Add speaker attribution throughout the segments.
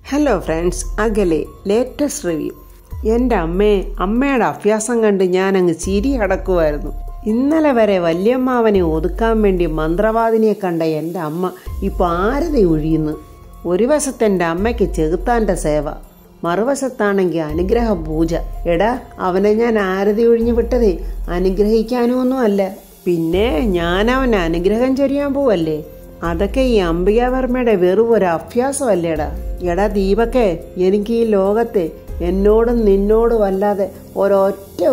Speaker 1: Hello friends, അകലെ latest review. എൻ്റെ അമ്മയുടെ അഭ്യാസം കണ്ട് ഞാനങ്ങ് ചിരി അടക്കുമായിരുന്നു. ഇന്നലെ വരെ വല്യമ്മാവനെ ഒതുക്കാൻ വേണ്ടി മന്ത്രവാദിനിയെ കണ്ട എൻ്റെ അമ്മ ഇപ്പോൾ ആരതി ഒഴിയുന്നു. ഒരു വശത്ത് എൻ്റെ അമ്മയ്ക്ക് ചെകുത്താൻ്റെ സേവ, മറുവശത്താണെങ്കിൽ അനുഗ്രഹ പൂജ. എടാ, അവനെ ഞാൻ ആരതി ഒഴിഞ്ഞു വിട്ടതേ അനുഗ്രഹിക്കാനൊന്നും അല്ല, പിന്നെ ഞാൻ അവനെ അനുഗ്രഹം ചൊരിയാൻ പോവല്ലേ. അതൊക്കെ ഈ അംബികാവർമ്മയുടെ വെറും ഒരു അഭ്യാസമല്ലേടാ. എടാ ദീപക്കെ, എനിക്ക് ഈ ലോകത്തെ എന്നോടും നിന്നോടും അല്ലാതെ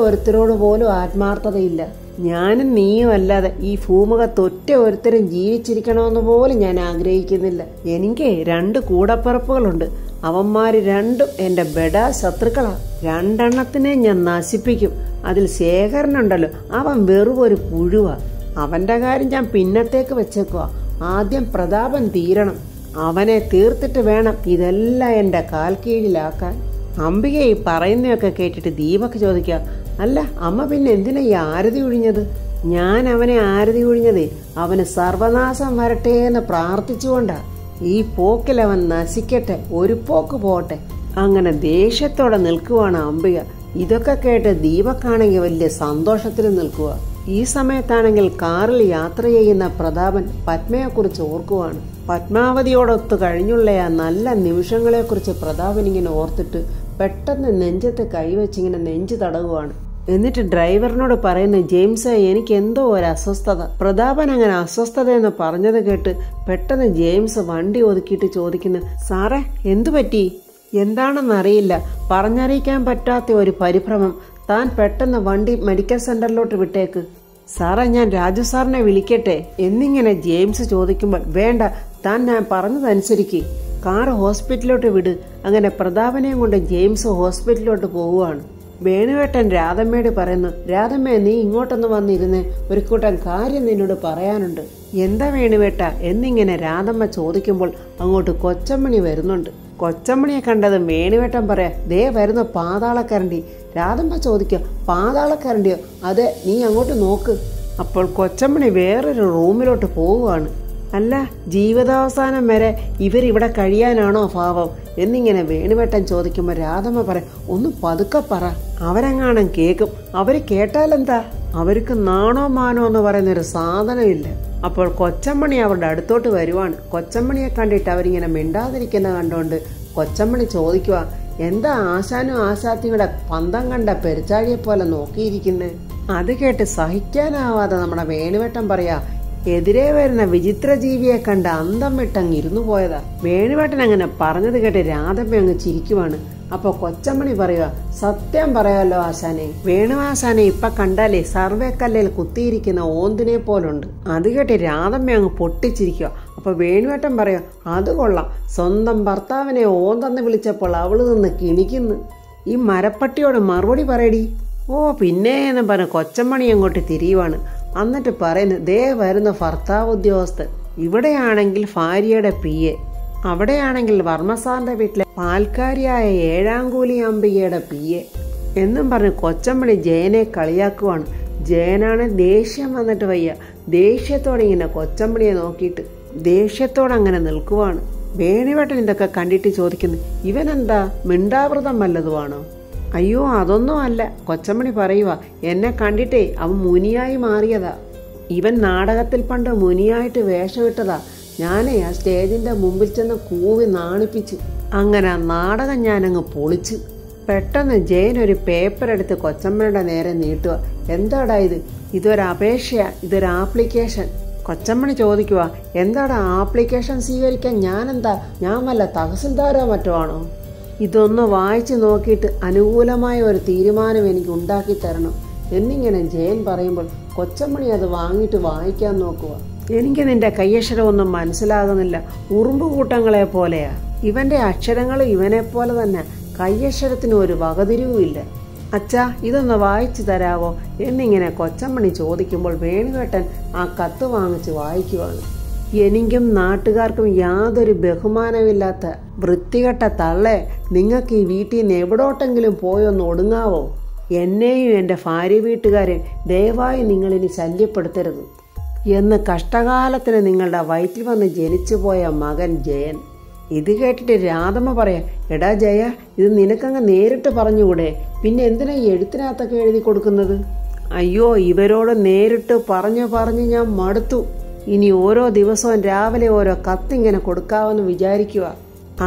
Speaker 1: ഒരുത്തരോട് പോലും ആത്മാർത്ഥതയില്ല. ഞാനും നീയും അല്ലാതെ ഈ ഭൂമുഖത്ത് ഒരുത്തരും ജീവിച്ചിരിക്കണമെന്ന് പോലും ഞാൻ ആഗ്രഹിക്കുന്നില്ല. എനിക്ക് 2 കൂടപ്പിറപ്പുകളുണ്ട്. അവന്മാര് രണ്ടും എൻ്റെ ബെഡാ ശത്രുക്കളാ. 2 എണ്ണത്തിനെ ഞാൻ നശിപ്പിക്കും. അതിൽ ശേഖരനുണ്ടല്ലോ, അവൻ വെറും ഒരു പുഴുവാ. അവന്റെ കാര്യം ഞാൻ പിന്നത്തേക്ക് വെച്ചേക്കുവാ. ആദ്യം പ്രതാപൻ തീരണം. അവനെ തീർത്തിട്ട് വേണം ഇതെല്ലാം എൻ്റെ കാൽ കീഴിലാക്കാൻ. അംബിക ഈ പറയുന്നതൊക്കെ കേട്ടിട്ട് ദീപക് ചോദിക്കുക, അല്ല അമ്മ പിന്നെ എന്തിനാ ഈ ആരതി ഒഴിഞ്ഞത്? ഞാൻ അവനെ ആരതി ഒഴിഞ്ഞതേ അവന് സർവനാശം വരട്ടെ എന്ന് പ്രാർത്ഥിച്ചുകൊണ്ടാ. ഈ പോക്കിൽ അവൻ നശിക്കട്ടെ, ഒരു പോക്ക് പോട്ടെ. അങ്ങനെ ദേഷ്യത്തോടെ നിൽക്കുവാണ് അംബിക. ഇതൊക്കെ കേട്ട് ദീപക്കാണെങ്കിൽ വലിയ സന്തോഷത്തിൽ നിൽക്കുക. ഈ സമയത്താണെങ്കിൽ കാറിൽ യാത്ര ചെയ്യുന്ന പ്രതാപൻ പത്മയെക്കുറിച്ച് ഓർക്കുവാണ്. പത്മാവതിയോടൊത്ത് കഴിഞ്ഞുള്ള ആ നല്ല നിമിഷങ്ങളെക്കുറിച്ച് പ്രതാപൻ ഇങ്ങനെ ഓർത്തിട്ട് പെട്ടെന്ന് നെഞ്ചത്ത് കൈവച്ചിങ്ങനെ നെഞ്ചു തടവുകയാണ്. എന്നിട്ട് ഡ്രൈവറിനോട് പറയുന്ന, ജെയിംസ് എനിക്ക് എന്തോ ഒരു അസ്വസ്ഥത. പ്രതാപൻ അങ്ങനെ അസ്വസ്ഥത എന്ന് പറഞ്ഞത് കേട്ട് പെട്ടെന്ന് ജെയിംസ് വണ്ടി ഒതുക്കിയിട്ട് ചോദിക്കുന്നു, സാറേ എന്തു പറ്റി? എന്താണെന്നറിയില്ല, പറഞ്ഞറിയിക്കാൻ പറ്റാത്ത ഒരു പരിഭ്രമം. താൻ പെട്ടെന്ന് വണ്ടി മെഡിക്കൽ സെന്ററിലോട്ട് വിട്ടേക്ക്. സാറേ, ഞാൻ രാജു സാറിനെ വിളിക്കട്ടെ എന്നിങ്ങനെ ജെയിംസ് ചോദിക്കുമ്പോൾ, വേണ്ട, താൻ ഞാൻ പറഞ്ഞതനുസരിക്ക്, കാർ ഹോസ്പിറ്റലിലോട്ട് വിട്. അങ്ങനെ പ്രതാപനെയും കൊണ്ട് ജെയിംസ് ഹോസ്പിറ്റലിലോട്ട് പോവുകയാണ്. വേണുവേട്ടൻ രാധമ്മയോട് പറയുന്നു, രാധമ്മ നീ ഇങ്ങോട്ടൊന്ന് വന്നിരുന്നേ, ഒരു കൂട്ടം കാര്യം നിന്നോട് പറയാനുണ്ട്. എന്താ വേണുവേട്ട എന്നിങ്ങനെ രാധമ്മ ചോദിക്കുമ്പോൾ അങ്ങോട്ട് കൊച്ചമ്മണി വരുന്നുണ്ട്. കൊച്ചമ്മണിയെ കണ്ടത് വേണുവേട്ടൻ പറയാ, ദേ വരുന്ന പാതാളക്കരണ്ടി. രാധമ്മ ചോദിക്കുക, പാതാളക്കരണ്ടിയോ? അതെ, നീ അങ്ങോട്ട് നോക്ക്. അപ്പോൾ കൊച്ചമ്മണി വേറൊരു റൂമിലോട്ട് പോവുകയാണ്. അല്ല, ജീവിതാവസാനം വരെ ഇവരിവിടെ കഴിയാനാണോ ഭാവം എന്നിങ്ങനെ വേണുവേട്ടൻ ചോദിക്കുമ്പോൾ രാധമ്മ പറയാം, ഒന്ന് പതുക്കെ പറ, അവരെങ്ങാനും കേൾക്കും. അവര് കേട്ടാലെന്താ? അവർക്ക് നാണോ മാനോ എന്ന് പറയുന്നൊരു സാധനമില്ല. അപ്പോൾ കൊച്ചമ്മണി അവരുടെ അടുത്തോട്ട് വരുവാണ്. കൊച്ചമ്മണിയെ കണ്ടിട്ട് അവരിങ്ങനെ മിണ്ടാതിരിക്കുന്ന കണ്ടോണ്ട് കൊച്ചമ്മണി ചോദിക്കുക, എന്താ ആശാനും ആശാത്തിയുടെ പന്തം കണ്ട പെരുച്ചാഴിയെ പോലെ നോക്കിയിരിക്കുന്നേ? അത് കേട്ട് സഹിക്കാനാവാതെ നമ്മുടെ വേണുവേട്ടൻ പറയാ, എതിരെ വരുന്ന വിചിത്ര ജീവിയെ കണ്ട് അന്തം വിട്ടങ്ങ് ഇരുന്നു പോയതാ. വേണുവേട്ടൻ അങ്ങനെ പറഞ്ഞത് കേട്ട് രാധമ്മ അങ്ങ് ചിരിക്കുവാണ്. അപ്പൊ കൊച്ചമ്മണി പറയുക, സത്യം പറയാലോ ആശാനെ, വേണുവാശാനെ ഇപ്പൊ കണ്ടാലേ സർവേക്കല്ലിൽ കുത്തിയിരിക്കുന്ന ഓന്തിനെ പോലുണ്ട്. അത് കേട്ട് രാധമ്മ അങ്ങ് പൊട്ടിച്ചിരിക്കുക. അപ്പൊ വേണുവേട്ടൻ പറയാ, അത് കൊള്ളാം, സ്വന്തം ഭർത്താവിനെ ഓന്തെന്ന് വിളിച്ചപ്പോൾ അവള് നിന്ന് കിണിക്കുന്നു. ഈ മരപ്പട്ടിയോട് മറുപടി പറയടി. ഓ പിന്നെ എന്ന് പറഞ്ഞ കൊച്ചമ്മണി അങ്ങോട്ട് തിരിയുവാണ്. എന്നിട്ട് പറയുന്നു, ദേ വരുന്ന ഭർത്താവ് ഉദ്യോഗസ്ഥൻ. ഇവിടെയാണെങ്കിൽ ഭാര്യയുടെ PA, അവിടെയാണെങ്കിൽ വർമ്മസാറിന്റെ വീട്ടിലെ പാൽക്കാരിയായ 7ാം കൂലി അംബികയുടെ PA എന്നും പറഞ്ഞ് കൊച്ചമ്മണി ജയനെ കളിയാക്കുവാണ്. ജയനാണ് ദേഷ്യം വന്നിട്ട് വയ്യ. ദേഷ്യത്തോടെ ഇങ്ങനെ കൊച്ചമ്മണിയെ നോക്കിയിട്ട് ദേഷ്യത്തോടെ അങ്ങനെ നിൽക്കുവാണ്. വേണുവേട്ടൻ ഇതൊക്കെ കണ്ടിട്ട് ചോദിക്കുന്നു, ഇവനെന്താ മിണ്ടാവൃതം വല്ലതുമാണോ? അയ്യോ അതൊന്നും അല്ല. കൊച്ചമ്മണി പറയുക, എന്നെ കണ്ടിട്ടേ അവൻ മുനിയായി മാറിയതാ. ഇവൻ നാടകത്തിൽ പണ്ട് മുനിയായിട്ട് വേഷമിട്ടതാ. ഞാനേ ആ സ്റ്റേജിന്റെ മുമ്പിൽ ചെന്ന് കൂവി നാണിപ്പിച്ചു. അങ്ങനെ ആ നാടകം ഞാനങ്ങ് പൊളിച്ചു. പെട്ടെന്ന് ജയൻ ഒരു പേപ്പർ എടുത്ത് കൊച്ചമ്മയുടെ നേരെ നീട്ടുക. എന്താടാ ഇത്? ഇതൊരു അപേക്ഷയാ, ഇതൊരു ആപ്ലിക്കേഷൻ. കൊച്ചമ്മണി ചോദിക്കുക, എന്താടാ ആപ്ലിക്കേഷൻ സ്വീകരിക്കാൻ ഞാൻ വല്ല തഹസിൽദാരോ മറ്റോ ആണോ? ഇതൊന്ന് വായിച്ചു നോക്കിയിട്ട് അനുകൂലമായ ഒരു തീരുമാനം എനിക്ക് ഉണ്ടാക്കി തരണം എന്നിങ്ങനെ ജയൻ പറയുമ്പോൾ കൊച്ചമ്മണി അത് വാങ്ങിയിട്ട് വായിക്കാൻ നോക്കുക. എനിക്ക് നിന്റെ കയ്യക്ഷരമൊന്നും മനസ്സിലാകുന്നില്ല, ഉറുമ്പ് കൂട്ടങ്ങളെ പോലെയാ. ഇവന്റെ അക്ഷരങ്ങളും ഇവനെ പോലെ തന്നെ, കയ്യക്ഷരത്തിന് ഒരു വകതിരിവുമില്ല. അച്ഛാ, ഇതൊന്ന് വായിച്ചു തരാവോ എന്നിങ്ങനെ കൊച്ചമ്മണി ചോദിക്കുമ്പോൾ വേണുവേട്ടൻ ആ കത്ത് വാങ്ങിച്ച് വായിക്കുവാണ്. എനിക്കും നാട്ടുകാർക്കും യാതൊരു ബഹുമാനമില്ലാത്ത വൃത്തികെട്ട തള്ളേ, നിങ്ങൾക്ക് ഈ വീട്ടിൽ നിന്ന് എവിടോട്ടെങ്കിലും പോയൊന്ന് ഒടുങ്ങാവോ? എന്നെയും എൻ്റെ ഭാര്യ വീട്ടുകാരെ ദയവായി നിങ്ങളിനി ശല്യപ്പെടുത്തരുത് എന്ന് കഷ്ടകാലത്തിന് നിങ്ങളുടെ വയറ്റിൽ വന്ന് ജനിച്ചുപോയ മകൻ ജയൻ. ഇത് കേട്ടിട്ട് രാധമ്മ പറയാ, എടാ ജയ, ഇത് നിനക്കങ്ങ് നേരിട്ട് പറഞ്ഞുകൂടെ? പിന്നെ എന്തിനാ ഈ എഴുത്തിനകത്തൊക്കെ എഴുതി കൊടുക്കുന്നത്? അയ്യോ, ഇവരോട് നേരിട്ട് പറഞ്ഞ് ഞാൻ മടുത്തു. ഇനി ഓരോ ദിവസവും രാവിലെ ഓരോ കത്തിങ്ങനെ കൊടുക്കാമെന്ന് വിചാരിക്കുക.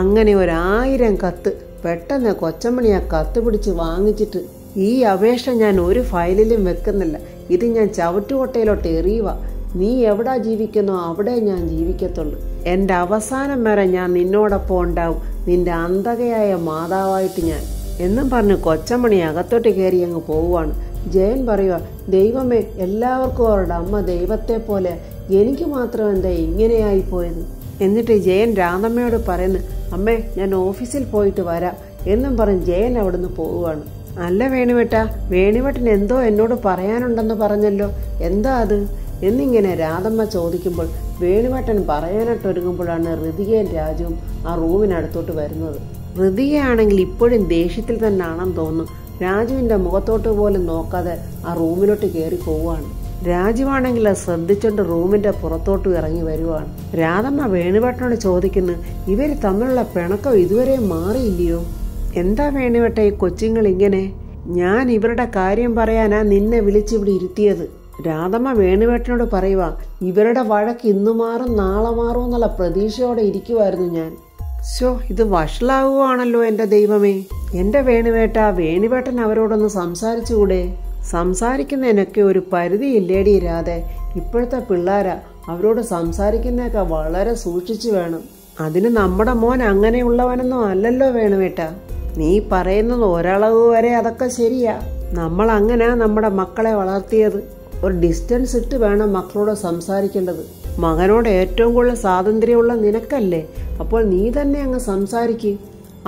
Speaker 1: അങ്ങനെ 1000 കത്ത്. പെട്ടെന്ന് കൊച്ചമണി ആ കത്ത് പിടിച്ച് വാങ്ങിച്ചിട്ട്, ഈ അപേക്ഷ ഞാൻ ഒരു ഫയലിലും വെക്കുന്നില്ല, ഇത് ഞാൻ ചവറ്റുകൊട്ടയിലോട്ട് എറിയുക. നീ എവിടാ ജീവിക്കുന്നോ അവിടെ ഞാൻ ജീവിക്കത്തുള്ളൂ. എൻ്റെ അവസാനം വരെ ഞാൻ നിന്നോടൊപ്പം ഉണ്ടാവും, നിന്റെ അന്ധകയായ മാതാവായിട്ട് ഞാൻ എന്നും പറഞ്ഞ് കൊച്ചമണി അകത്തോട്ട് കയറി അങ്ങ് പോവുകയാണ്. ജയൻ പറയുക, ദൈവമേ, എല്ലാവർക്കും അവരുടെ അമ്മ ദൈവത്തെ പോലെ, എനിക്ക് മാത്രം എന്താ ഇങ്ങനെയായിപ്പോയത്? എന്നിട്ട് ജയൻ രാധമ്മയോട് പറയുന്നു, അമ്മേ, ഞാൻ ഓഫീസിൽ പോയിട്ട് വരാം എന്നും പറഞ്ഞ് ജയൻ അവിടുന്ന് പോവുകയാണ്. അല്ല വേണുവേട്ടാ, വേണുവേട്ടൻ എന്തോ എന്നോട് പറയാനുണ്ടെന്ന് പറഞ്ഞല്ലോ, എന്താ അത് എന്നിങ്ങനെ രാധമ്മ ചോദിക്കുമ്പോൾ വേണുവേട്ടൻ പറയാനായിട്ടൊരുങ്ങുമ്പോഴാണ് ഋതികയും രാജുവും ആ റൂമിനടുത്തോട്ട് വരുന്നത്. ഋതികയാണെങ്കിൽ ഇപ്പോഴും ദേഷ്യത്തിൽ തന്നെ ആണെന്ന് തോന്നുന്നു. രാജുവിന്റെ മുഖത്തോട്ട് പോലും നോക്കാതെ ആ റൂമിലോട്ട് കയറി പോവുകയാണ്. രാജുവാണെങ്കിൽ അത് ശ്രദ്ധിച്ചോണ്ട് റൂമിന്റെ പുറത്തോട്ട് ഇറങ്ങി വരുവാണ്. രാധമ്മ വേണുവേട്ടനോട് ചോദിക്കുന്നു, ഇവര് തമ്മിലുള്ള പിണക്കം ഇതുവരെ മാറിയില്ലയോ? എന്താ വേണുവേട്ട ഈ കൊച്ചുങ്ങൾ ഇങ്ങനെ? ഞാൻ ഇവരുടെ കാര്യം പറയാനാ നിന്നെ വിളിച്ചിവിടെ ഇരുത്തിയത്. രാധമ്മ വേണുവേട്ടനോട് പറയുക, ഇവരുടെ വഴക്ക് ഇന്നു മാറും നാളെ മാറും എന്നുള്ള പ്രതീക്ഷയോടെ ഇരിക്കുമായിരുന്നു ഞാൻ. ഇത് വഷളാവുകയാണല്ലോ എൻ്റെ ദൈവമേ. എൻ്റെ വേണുവേട്ടൻ അവരോടൊന്ന് സംസാരിച്ചുകൂടെ? സംസാരിക്കുന്നതിനൊക്കെ ഒരു പരിധിയില്ലേടി രാധേ. ഇപ്പോഴത്തെ പിള്ളേരാ, അവരോട് സംസാരിക്കുന്നതൊക്കെ വളരെ സൂക്ഷിച്ചു വേണം. അതിന് നമ്മുടെ മോൻ അങ്ങനെയുള്ളവനൊന്നും അല്ലല്ലോ വേണുവേട്ട. നീ പറയുന്നത് ഒരളവ് വരെ അതൊക്കെ ശരിയാ. നമ്മൾ അങ്ങനെയാ നമ്മുടെ മക്കളെ വളർത്തിയത്. ഒരു ഡിസ്റ്റൻസ് ഇട്ട് വേണം മക്കളോട് സംസാരിക്കേണ്ടത്. മകനോട് ഏറ്റവും കൂടുതൽ സ്വാതന്ത്ര്യമുള്ള നിനക്കല്ലേ, അപ്പോൾ നീ തന്നെ അങ്ങ് സംസാരിക്ക്.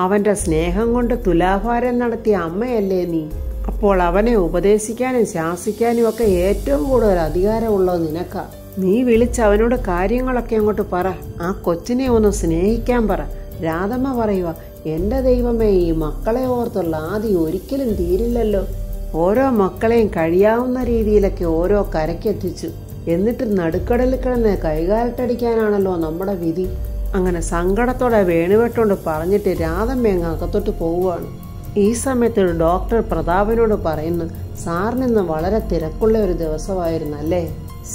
Speaker 1: അവന്റെ സ്നേഹം കൊണ്ട് തുലാഭാരം നടത്തിയ അമ്മയല്ലേ നീ. അപ്പോൾ അവനെ ഉപദേശിക്കാനും ശാസിക്കാനും ഒക്കെ ഏറ്റവും കൂടുതൽ അധികാരമുള്ളത് നിനക്കാ. നീ വിളിച്ച് അവനോട് കാര്യങ്ങളൊക്കെ അങ്ങോട്ട് പറ. ആ കൊച്ചിനെ ഒന്ന് സ്നേഹിക്കാൻ പറ. രാധമ്മ പറയുക, എന്റെ ദൈവമേ, ഈ മക്കളെ ഓർത്തുള്ള ആദ്യം ഒരിക്കലും തീരില്ലല്ലോ. ഓരോ മക്കളെയും കഴിയാവുന്ന രീതിയിലൊക്കെ ഓരോ കരക്കെത്തിച്ചു. എന്നിട്ട് നടുക്കടലിൽ കിടന്ന് കൈകാലിട്ടടിക്കാനാണല്ലോ നമ്മുടെ വിധി. അങ്ങനെ സങ്കടത്തോടെ വേണുവേട്ടോണ്ട് പറഞ്ഞിട്ട് രാധമ്മ അങ്ങ് അകത്തോട്ട് പോവുകയാണ്. ഈ സമയത്ത് ഡോക്ടർ പ്രതാപനോട് പറയുന്നു, സാറിനിന്ന് വളരെ തിരക്കുള്ള ഒരു ദിവസമായിരുന്നു അല്ലേ?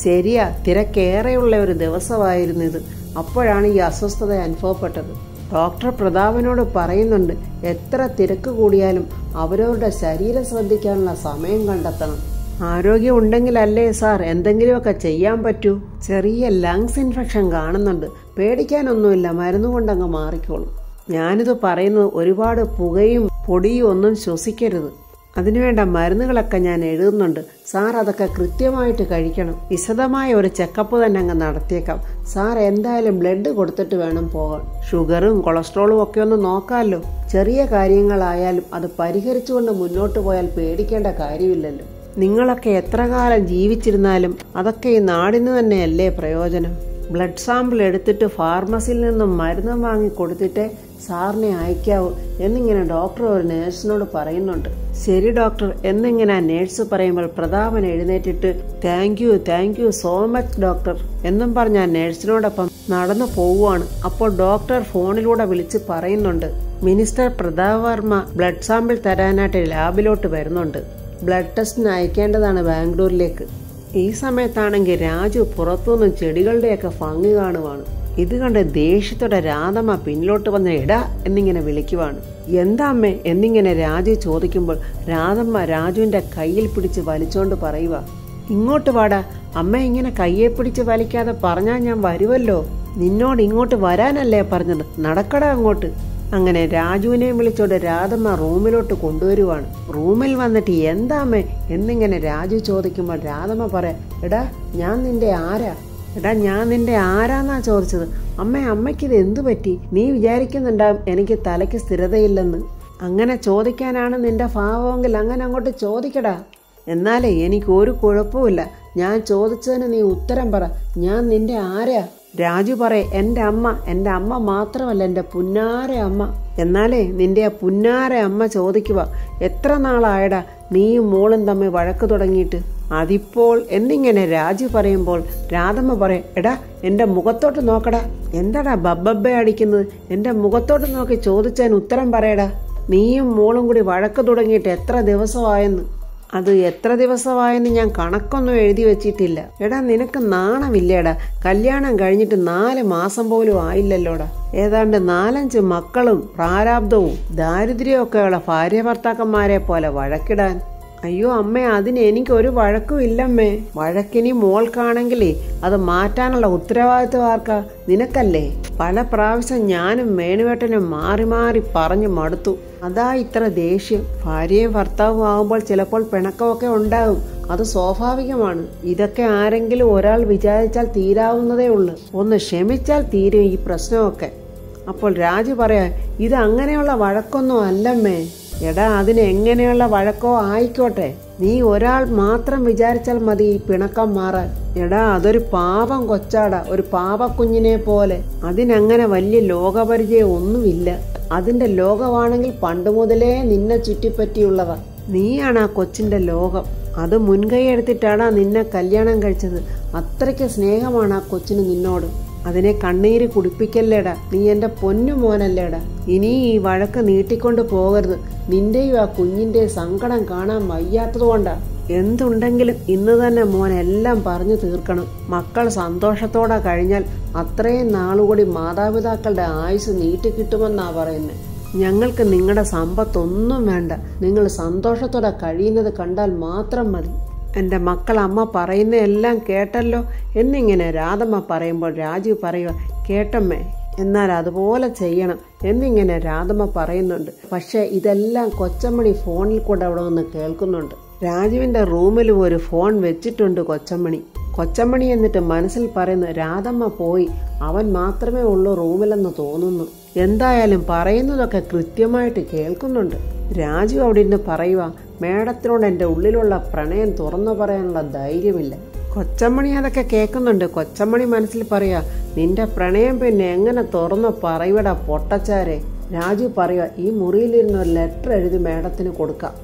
Speaker 1: ശരിയാ, തിരക്കേറെയുള്ള ഒരു ദിവസമായിരുന്നു ഇത്. അപ്പോഴാണ് ഈ അസ്വസ്ഥത അനുഭവപ്പെട്ടത്. ഡോക്ടർ പ്രതാപനോട് പറയുന്നുണ്ട്, എത്ര തിരക്ക് കൂടിയാലും അവരവരുടെ ശരീരം ശ്രദ്ധിക്കാനുള്ള സമയം കണ്ടെത്തണം. ആരോഗ്യം ഉണ്ടെങ്കിലല്ലേ സാർ എന്തെങ്കിലുമൊക്കെ ചെയ്യാൻ പറ്റൂ. ചെറിയ ലങ്സ് ഇൻഫെക്ഷൻ കാണുന്നുണ്ട്, പേടിക്കാനൊന്നുമില്ല, മരുന്ന് കൊണ്ടങ്ങ് മാറിക്കോളും. ഞാനിത് പറയുന്നത് ഒരുപാട് പുകയും പൊടിയും ഒന്നും ശ്വസിക്കരുത്. അതിനുവേണ്ട മരുന്നുകളൊക്കെ ഞാൻ എഴുതുന്നുണ്ട്. സാർ അതൊക്കെ കൃത്യമായിട്ട് കഴിക്കണം. വിശദമായ ഒരു ചെക്കപ്പ് തന്നെ അങ്ങ് നടത്തിയേക്കാം. സാർ എന്തായാലും ബ്ലഡ് കൊടുത്തിട്ട് വേണം പോകാൻ. ഷുഗറും കൊളസ്ട്രോളും ഒക്കെ ഒന്ന് നോക്കാമല്ലോ. ചെറിയ കാര്യങ്ങളായാലും അത് പരിഹരിച്ചുകൊണ്ട് മുന്നോട്ട് പോയാൽ പേടിക്കേണ്ട കാര്യമില്ലല്ലോ. നിങ്ങളൊക്കെ എത്ര കാലം ജീവിച്ചിരുന്നാലും അതൊക്കെ ഈ നാടിന് തന്നെയല്ലേ പ്രയോജനം. ബ്ലഡ് സാമ്പിൾ എടുത്തിട്ട് ഫാർമസിയിൽ നിന്നും മരുന്ന് വാങ്ങി കൊടുത്തിട്ട് സാറിനെ അയക്കാവൂ എന്നിങ്ങനെ ഡോക്ടർ ഒരു നേഴ്സിനോട് പറയുന്നുണ്ട്. ശരി ഡോക്ടർ എന്നിങ്ങനെ നേഴ്സ് പറയുമ്പോൾ പ്രതാപൻ എഴുന്നേറ്റിട്ട് thank you so much doctor എന്നും പറഞ്ഞ നേഴ്സിനോടൊപ്പം നടന്നു പോവുകയാണ്. അപ്പോൾ ഡോക്ടർ ഫോണിലൂടെ വിളിച്ച് പറയുന്നുണ്ട്, minister Pratap Varma blood sample തരാനായിട്ട് ലാബിലോട്ട് വരുന്നുണ്ട്. ബ്ലഡ് ടെസ്റ്റിന് അയക്കേണ്ടതാണ് ബാംഗ്ലൂരിലേക്ക്. ഈ സമയത്താണെങ്കിൽ രാജു പുറത്തുനിന്നും ചെടികളുടെയൊക്കെ ഭംഗി കാണുവാണ്. ഇത് കണ്ട് ദേഷ്യത്തോടെ രാധമ്മ പിന്നിലോട്ട് വന്ന് എടാ എന്നിങ്ങനെ വിളിക്കുവാണ്. എന്താ അമ്മേ എന്നിങ്ങനെ രാജു ചോദിക്കുമ്പോൾ രാധമ്മ രാജുവിന്റെ കയ്യിൽ പിടിച്ച് വലിച്ചോണ്ട് പറയുക, ഇങ്ങോട്ട് വാടാ. അമ്മ ഇങ്ങനെ കയ്യെ പിടിച്ച് വലിക്കാതെ പറഞ്ഞാൽ ഞാൻ വരുമല്ലോ. നിന്നോട് ഇങ്ങോട്ട് വരാനല്ലേ പറഞ്ഞത്, നടക്കടാ അങ്ങോട്ട്. അങ്ങനെ രാജുവിനെ വിളിച്ചോണ്ട് രാധമ്മ റൂമിലോട്ട് കൊണ്ടുവരുവാണ്. റൂമിൽ വന്നിട്ട് എന്താ അമ്മേ എന്നിങ്ങനെ രാജു ചോദിക്കുമ്പോൾ രാധമ്മ പറയാം, എടാ ഞാൻ നിന്റെ ആരാന്നാ ചോദിച്ചത്. അമ്മയ്ക്കിത് എന്തു പറ്റി? നീ വിചാരിക്കുന്നുണ്ടാവും എനിക്ക് തലയ്ക്ക് സ്ഥിരതയില്ലെന്ന്. അങ്ങനെ ചോദിക്കാനാണ് നിന്റെ ഭാവമെങ്കിൽ അങ്ങനെ അങ്ങോട്ട് ചോദിക്കടാ. എന്നാലേ എനിക്ക് ഒരു കുഴപ്പമില്ല. ഞാൻ ചോദിച്ചതിന് നീ ഉത്തരം പറ. ഞാൻ നിന്റെ ആരാ? രാജു പറയെ, എൻ്റെ അമ്മ മാത്രമല്ല, എൻ്റെ പുന്നാര അമ്മ. എന്നാലേ നിന്റെ ആ പുന്നാര അമ്മ ചോദിക്കുക, എത്ര നാളായടാ നീയും മോളും തമ്മിൽ വഴക്ക് തുടങ്ങിയിട്ട്? അതിപ്പോൾ എന്നിങ്ങനെ രാജു പറയുമ്പോൾ രാധമ്മ പറയും, എടാ എന്റെ മുഖത്തോട്ട് നോക്കടാ, എന്താടാ ബബ്ബബ്ബെ അടിക്കുന്നത്, എന്റെ മുഖത്തോട്ട് നോക്കി ചോദിച്ചതിന് ഉത്തരം പറയടാ. നീയും മോളും കൂടി വഴക്ക് തുടങ്ങിയിട്ട് എത്ര ദിവസമായെന്ന്. അത് എത്ര ദിവസമായെന്ന് ഞാൻ കണക്കൊന്നും എഴുതി വെച്ചിട്ടില്ല. എടാ നിനക്ക് നാണമില്ലേടാ, കല്യാണം കഴിഞ്ഞിട്ട് 4 മാസം പോലും ആയില്ലല്ലോടാ. ഏതാണ്ട് 4-5 മക്കളും പ്രാരാബ്ദവും ദാരിദ്ര്യമൊക്കെയുള്ള ഭാര്യ ഭർത്താക്കന്മാരെ പോലെ വഴക്കിടാൻ. അയ്യോ അമ്മേ, അതിന് എനിക്കൊരു വഴക്കും ഇല്ലമ്മേ. വഴക്കിനി മോൾക്കാണെങ്കിലേ അത് മാറ്റാനുള്ള ഉത്തരവാദിത്വം ആർക്കാ? നിനക്കല്ലേ. പല പ്രാവശ്യം ഞാനും വേണുവേട്ടനും മാറി മാറി പറഞ്ഞു മടുത്തു. അതാ ഇത്ര ദേഷ്യം. ഭാര്യയും ഭർത്താവും ആകുമ്പോൾ ചിലപ്പോൾ പിണക്കമൊക്കെ ഉണ്ടാകും, അത് സ്വാഭാവികമാണ്. ഇതൊക്കെ ആരെങ്കിലും ഒരാൾ വിചാരിച്ചാൽ തീരാവുന്നതേ ഉള്ളൂ. ഒന്ന് ക്ഷമിച്ചാൽ തീരും ഈ പ്രശ്നമൊക്കെ. അപ്പോൾ രാജു പറയാ, ഇത് അങ്ങനെയുള്ള വഴക്കൊന്നും അല്ലമ്മേ. എടാ അതിന് എങ്ങനെയുള്ള വഴക്കോ ആയിക്കോട്ടെ, നീ ഒരാൾ മാത്രം വിചാരിച്ചാൽ മതി ഈ പിണക്കം മാറാൻ. എടാ അതൊരു പാപം കൊച്ചാടാ, ഒരു പാപക്കുഞ്ഞിനെ പോലെ. അതിനങ്ങനെ വലിയ ലോകപരിചയം ഒന്നുമില്ല. അതിന്റെ ലോകമാണെങ്കിൽ പണ്ട് മുതലേ നിന്നെ ചുറ്റിപ്പറ്റിയുള്ളതാ. നീയാണ് ആ കൊച്ചിന്റെ ലോകം. അത് മുൻകൈ എടുത്തിട്ടാണ് നിന്നെ കല്യാണം കഴിച്ചത്. അത്രയ്ക്ക് സ്നേഹമാണ് ആ കൊച്ചിന് നിന്നോട്. അതിനെ കണ്ണീര് കുടിപ്പിക്കല്ലേടാ, നീ എന്റെ പൊന്നു മോനല്ലേടാ. ഇനി ഈ വഴക്ക് നീട്ടിക്കൊണ്ട് പോകരുത്. നിന്റെയും ആ കുഞ്ഞിന്റെ സങ്കടം കാണാൻ വയ്യാത്തതുകൊണ്ടാ. എന്തുണ്ടെങ്കിലും ഇന്ന് തന്നെ മോൻ എല്ലാം പറഞ്ഞു തീർക്കണം. മക്കൾ സന്തോഷത്തോടെ കഴിഞ്ഞാൽ അത്രയും നാളുകൂടി മാതാപിതാക്കളുടെ ആയുസ് നീട്ടിക്കിട്ടുമെന്നാ പറയുന്നത്. ഞങ്ങൾക്ക് നിങ്ങളുടെ സമ്പത്തൊന്നും വേണ്ട, നിങ്ങൾ സന്തോഷത്തോടെ കഴിയുന്നത് കണ്ടാൽ മാത്രം മതി. എൻ്റെ മക്കൾ അമ്മ പറയുന്ന എല്ലാം കേട്ടല്ലോ എന്നിങ്ങനെ രാധമ്മ പറയുമ്പോൾ രാജു പറയുക, കേട്ടമ്മേ, എന്നാൽ അതുപോലെ ചെയ്യണം എന്നിങ്ങനെ രാധമ്മ പറയുന്നുണ്ട്. പക്ഷെ ഇതെല്ലാം കൊച്ചമ്മണി ഫോണിൽ കൂടെ അവിടെ നിന്ന് കേൾക്കുന്നുണ്ട്. രാജുവിന്റെ റൂമിൽ ഒരു ഫോൺ വെച്ചിട്ടുണ്ട് കൊച്ചമ്മണി എന്നിട്ട് മനസ്സിൽ പറയുന്നു, രാധമ്മ പോയി, അവൻ മാത്രമേ ഉള്ളൂ റൂമിലെന്ന് തോന്നുന്നു. എന്തായാലും പറയുന്നതൊക്കെ കൃത്യമായിട്ട് കേൾക്കുന്നുണ്ട്. രാജു അവിടെ ഇരുന്ന് പറയുക, മേഡത്തിനോട് എൻ്റെ ഉള്ളിലുള്ള പ്രണയം തുറന്നു പറയാനുള്ള ധൈര്യമില്ല. കൊച്ചമ്മണി അതൊക്കെ കേൾക്കുന്നുണ്ട്. കൊച്ചമ്മണി മനസ്സിൽ പറയാ, നിന്റെ പ്രണയം പിന്നെ എങ്ങനെ തുറന്നു പറയുവടാ പൊട്ടച്ചാരെ. രാജു പറയുക, ഈ മുറിയിലിരുന്ന് ഒരു ലെറ്റർ എഴുതി മേഡത്തിന് കൊടുക്കാം.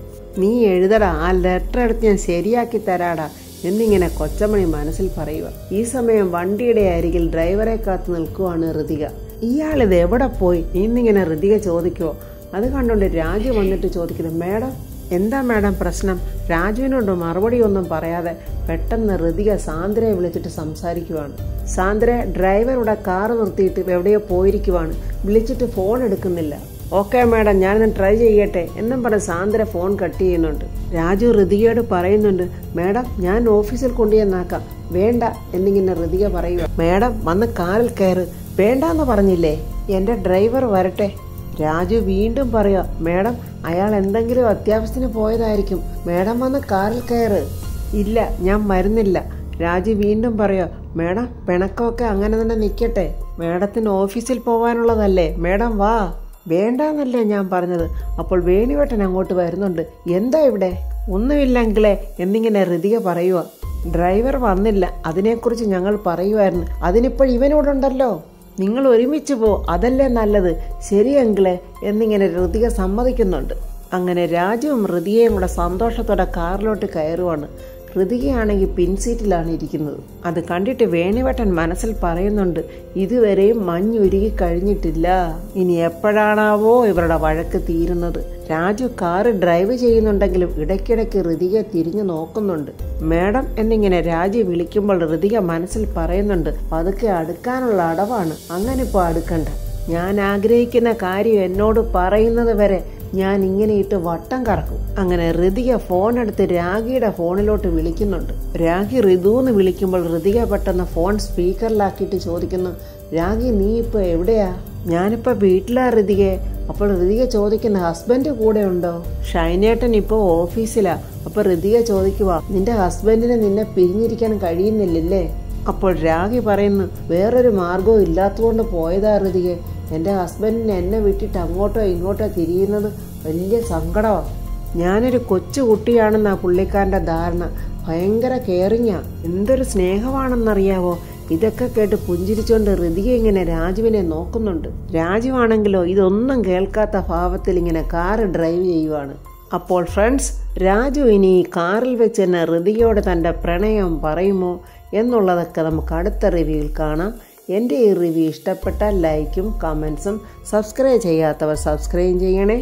Speaker 1: നീ എഴുതടാ, ആ ലെറ്റർ എടുത്ത് ഞാൻ ശരിയാക്കി തരാടാ എന്നിങ്ങനെ കൊച്ചമ്മണി മനസ്സിൽ പറയുക. ഈ സമയം വണ്ടിയുടെ അരികിൽ ഡ്രൈവറെ കാത്തു നിൽക്കുവാണ് ഋതിക. ഇയാളിത് എവിടെ പോയി എന്നിങ്ങനെ ഋതിക ചോദിക്കുവോ. അത് കണ്ടുകൊണ്ട് രാജു വന്നിട്ട് ചോദിക്കുന്നു, മേഡം എന്താ മേഡം പ്രശ്നം? രാജുവിനോട് മറുപടി ഒന്നും പറയാതെ പെട്ടെന്ന് ഋതിക സാന്ദ്രയെ വിളിച്ചിട്ട് സംസാരിക്കുവാണ്. സാന്ദ്ര, ഡ്രൈവറുടെ കാർ നിർത്തിയിട്ട് എവിടെയോ പോയിരിക്കുവാണ്, വിളിച്ചിട്ട് ഫോൺ എടുക്കുന്നില്ല. ഓക്കെ മേഡം, ഞാനിന്ന് ട്രൈ ചെയ്യട്ടെ എന്നും പറഞ്ഞ് സാന്ദ്ര ഫോൺ കട്ട് ചെയ്യുന്നുണ്ട്. രാജു ഋതികയോട് പറയുന്നുണ്ട്, മേഡം ഞാൻ ഓഫീസിൽ കൊണ്ടുചെന്നാക്കാം. വേണ്ട എന്നിങ്ങനെ ഋതിക പറയുക. മേഡം വന്ന് കാറിൽ കയറ്. വേണ്ടാന്ന് പറഞ്ഞില്ലേ, എന്റെ ഡ്രൈവർ വരട്ടെ. രാജു വീണ്ടും പറയുക, മേഡം അയാൾ എന്തെങ്കിലും അത്യാവശ്യത്തിന് പോയതായിരിക്കും, മേഡം വന്ന് കാറിൽ കയറ്. ഇല്ല, ഞാൻ വരുന്നില്ല. രാജു വീണ്ടും പറയുക, മേഡം പിണക്കമൊക്കെ അങ്ങനെ തന്നെ നിൽക്കട്ടെ, മേഡത്തിന് ഓഫീസിൽ പോവാനുള്ളതല്ലേ, മേഡം വാ. വേണ്ടാന്നല്ലേ ഞാൻ പറഞ്ഞത്. അപ്പോൾ വേണുവേട്ടൻ അങ്ങോട്ട് വരുന്നുണ്ട്. എന്താ ഇവിടെ? ഒന്നുമില്ലെങ്കിലേ എന്നിങ്ങനെ ഋതിക പറയുക. ഡ്രൈവർ വന്നില്ല, അതിനെക്കുറിച്ച് ഞങ്ങൾ പറയുമായിരുന്നു. അതിനിപ്പോൾ ഇവനോടുണ്ടല്ലോ, നിങ്ങൾ ഒരുമിച്ച് പോ, അതല്ലേ നല്ലത്. ശരിയെങ്കിലേ എന്നിങ്ങനെ ഋതിക സമ്മതിക്കുന്നുണ്ട്. അങ്ങനെ രാജുവും ഋതികയും കൂടെ സന്തോഷത്തോടെ കാറിലോട്ട് കയറുവാണ്. ഋതികയാണെങ്കിൽ പിൻസീറ്റിലാണ് ഇരിക്കുന്നത്. അത് കണ്ടിട്ട് വേണുവേട്ടൻ മനസ്സിൽ പറയുന്നുണ്ട്, ഇതുവരെയും മഞ്ഞുരുകി കഴിഞ്ഞിട്ടില്ല, ഇനി എപ്പോഴാണാവോ ഇവരുടെ വഴക്ക് തീരുന്നത്. രാജു കാറ് ഡ്രൈവ് ചെയ്യുന്നുണ്ടെങ്കിലും ഇടയ്ക്കിടയ്ക്ക് ഋതികയെ തിരിഞ്ഞു നോക്കുന്നുണ്ട്. മേഡം എന്നിങ്ങനെ രാജു വിളിക്കുമ്പോൾ ഋതിക മനസ്സിൽ പറയുന്നുണ്ട്, പതുക്കെ അടുക്കാനുള്ള അടവാണ്, അങ്ങനെ ഇപ്പോൾ അടുക്കണ്ട. ഞാൻ ആഗ്രഹിക്കുന്ന കാര്യം എന്നോട് പറയുന്നത് വരെ ഞാൻ ഇങ്ങനെ ഇട്ട് വട്ടം കറക്കും. അങ്ങനെ ഋതിക ഫോൺ എടുത്ത് രാഗിയുടെ ഫോണിലോട്ട് വിളിക്കുന്നുണ്ട്. രാഗി ഋതുന്ന് വിളിക്കുമ്പോൾ ഋതിക പെട്ടെന്ന് ഫോൺ സ്പീക്കറിലാക്കിയിട്ട് ചോദിക്കുന്നു, രാഗി നീ ഇപ്പൊ എവിടെയാ? ഞാനിപ്പോ വീട്ടിലാ ഋതികെ. അപ്പോൾ ഋതിക ചോദിക്കുന്ന, ഹസ്ബൻഡ് കൂടെ ഉണ്ടോ? ഷൈനേട്ടൻ ഇപ്പോ ഓഫീസിലാ. അപ്പൊ ഋതിക ചോദിക്കുവാ, നിന്റെ ഹസ്ബൻഡിന് നിന്നെ പിരിഞ്ഞിരിക്കാൻ കഴിയുന്നില്ലല്ലേ? അപ്പോൾ രാഗി പറയുന്നു, വേറൊരു മാർഗവും ഇല്ലാത്തതുകൊണ്ട് പോയതാ ഋതികെ. എൻ്റെ ഹസ്ബൻഡിന് എന്നെ വിട്ടിട്ട് അങ്ങോട്ടോ ഇങ്ങോട്ടോ തിരിയുന്നത് വലിയ സങ്കടമാണ്. ഞാനൊരു കൊച്ചു കുട്ടിയാണെന്നാ പുള്ളിക്കാരൻ്റെ ധാരണ. ഭയങ്കര കെയറിങ്ങാ, എന്തൊരു സ്നേഹമാണെന്നറിയാവോ. ഇതൊക്കെ കേട്ട് പുഞ്ചിരിച്ചുകൊണ്ട് ഋതിക ഇങ്ങനെ രാജുവിനെ നോക്കുന്നുണ്ട്. രാജുവാണെങ്കിലോ ഇതൊന്നും കേൾക്കാത്ത ഭാവത്തിൽ ഇങ്ങനെ കാറ് ഡ്രൈവ് ചെയ്യുവാണ്. അപ്പോൾ ഫ്രണ്ട്സ്, രാജു ഇനി കാറിൽ വെച്ച് തന്നെ ഋതികയോട് തൻ്റെ പ്രണയം പറയുമോ എന്നുള്ളതൊക്കെ നമുക്ക് അടുത്ത റിവ്യൂവിൽ കാണാം. എൻ്റെ ഈ റിവ്യൂ ഇഷ്ടപ്പെട്ടാൽ ലൈക്കും കമൻസും, സബ്സ്ക്രൈബ് ചെയ്യാത്തവർ സബ്സ്ക്രൈബ് ചെയ്യണേ.